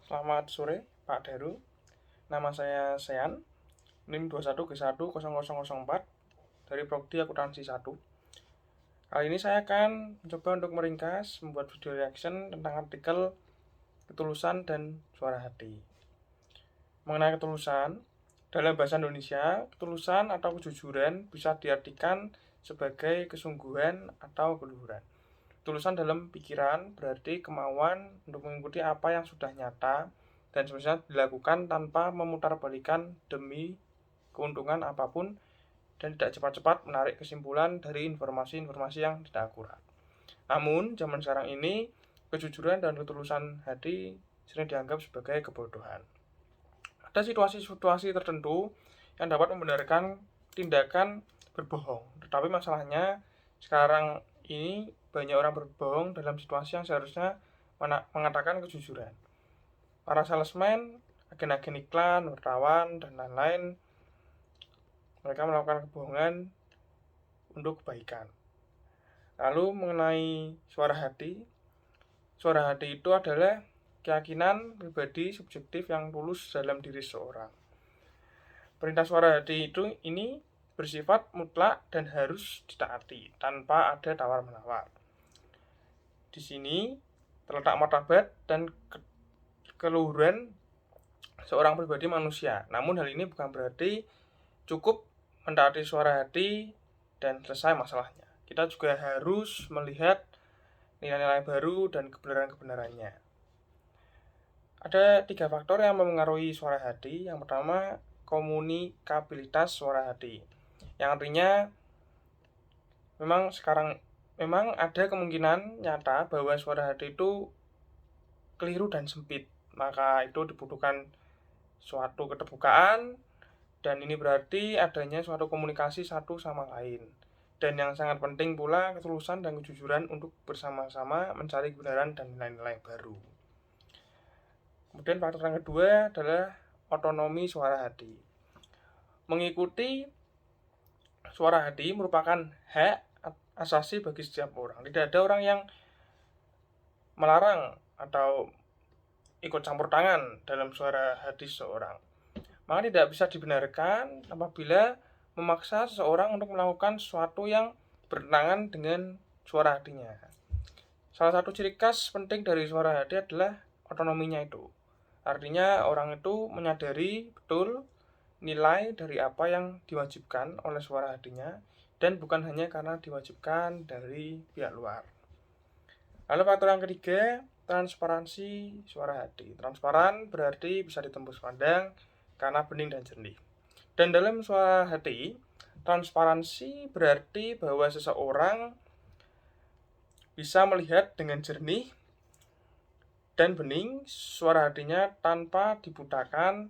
Selamat sore, Pak Daru. Nama saya Sean, NIM 21G10004 dari Prodi Akuntansi 1. Kali ini saya akan mencoba untuk meringkas, membuat video reaction tentang artikel ketulusan dan suara hati. Mengenai ketulusan, dalam bahasa Indonesia, ketulusan atau kejujuran bisa diartikan sebagai kesungguhan atau keluhuran. Ketulusan dalam pikiran berarti kemauan untuk mengikuti apa yang sudah nyata dan semestinya dilakukan tanpa memutarbalikkan demi keuntungan apapun dan tidak cepat-cepat menarik kesimpulan dari informasi-informasi yang tidak akurat. Namun, zaman sekarang ini, kejujuran dan ketulusan hati sering dianggap sebagai kebodohan. Ada situasi-situasi tertentu yang dapat membenarkan tindakan berbohong. Tetapi masalahnya sekarang ini banyak orang berbohong dalam situasi yang seharusnya mengatakan kejujuran. Para salesman, agen-agen iklan, wartawan, dan lain-lain, mereka melakukan kebohongan untuk kebaikan. Lalu mengenai suara hati itu adalah keyakinan pribadi subjektif yang tulus dalam diri seorang. Perintah suara hati ini bersifat mutlak dan harus ditaati tanpa ada tawar-menawar. Di sini terletak martabat dan keluhuran seorang pribadi manusia. Namun hal ini bukan berarti cukup mentaati suara hati dan selesai masalahnya. Kita juga harus melihat nilai-nilai baru dan kebenaran-kebenarannya. Ada 3 faktor yang mempengaruhi suara hati. Yang pertama, komunikabilitas suara hati. Yang artinya memang ada kemungkinan nyata bahwa suara hati itu keliru dan sempit. Maka itu dibutuhkan suatu keterbukaan, dan ini berarti adanya suatu komunikasi satu sama lain. Dan yang sangat penting pula ketulusan dan kejujuran untuk bersama-sama mencari kebenaran dan nilai-nilai baru. Kemudian faktor yang kedua adalah otonomi suara hati. Mengikuti suara hati merupakan hak asasi bagi setiap orang. Tidak ada orang yang melarang atau ikut campur tangan dalam suara hati seseorang. Maka tidak bisa dibenarkan apabila memaksa seseorang untuk melakukan sesuatu yang bertentangan dengan suara hatinya. Salah satu ciri khas penting dari suara hati adalah otonominya itu. Artinya orang itu menyadari betul nilai dari apa yang diwajibkan oleh suara hatinya dan bukan hanya karena diwajibkan dari pihak luar. Lalu faktor yang ketiga, transparansi suara hati. Transparan berarti bisa ditembus pandang karena bening dan jernih. Dan dalam suara hati, transparansi berarti bahwa seseorang bisa melihat dengan jernih dan bening suara hatinya tanpa dibutakan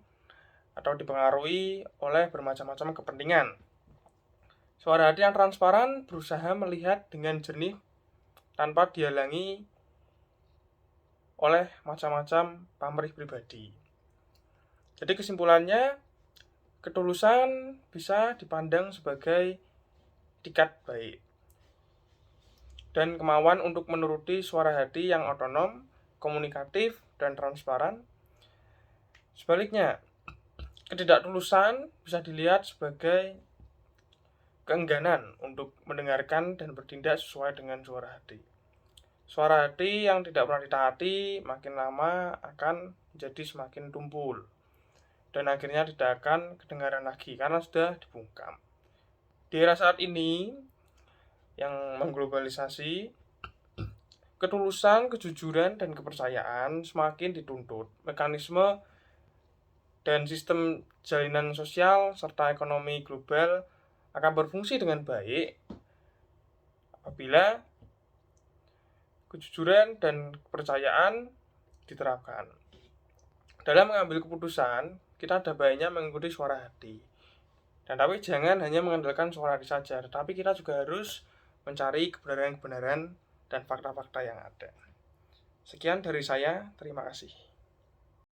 atau dipengaruhi oleh bermacam-macam kepentingan. Suara hati yang transparan berusaha melihat dengan jernih tanpa dihalangi oleh macam-macam pamrih pribadi. Jadi kesimpulannya, ketulusan bisa dipandang sebagai itikat baik. Dan kemauan untuk menuruti suara hati yang otonom, komunikatif, dan transparan. Sebaliknya, ketidaktulusan bisa dilihat sebagai keengganan untuk mendengarkan dan bertindak sesuai dengan suara hati. Suara hati yang tidak pernah ditaati makin lama akan menjadi semakin tumpul dan akhirnya tidak akan kedengaran lagi karena sudah dibungkam. Di era saat ini yang mengglobalisasi, ketulusan, kejujuran, dan kepercayaan semakin dituntut. Mekanisme dan sistem jalinan sosial serta ekonomi global akan berfungsi dengan baik apabila kejujuran dan kepercayaan diterapkan. Dalam mengambil keputusan, kita ada baiknya mengikuti suara hati. Dan tapi jangan hanya mengandalkan suara hati saja, tetapi kita juga harus mencari kebenaran-kebenaran dan fakta-fakta yang ada. Sekian dari saya, terima kasih.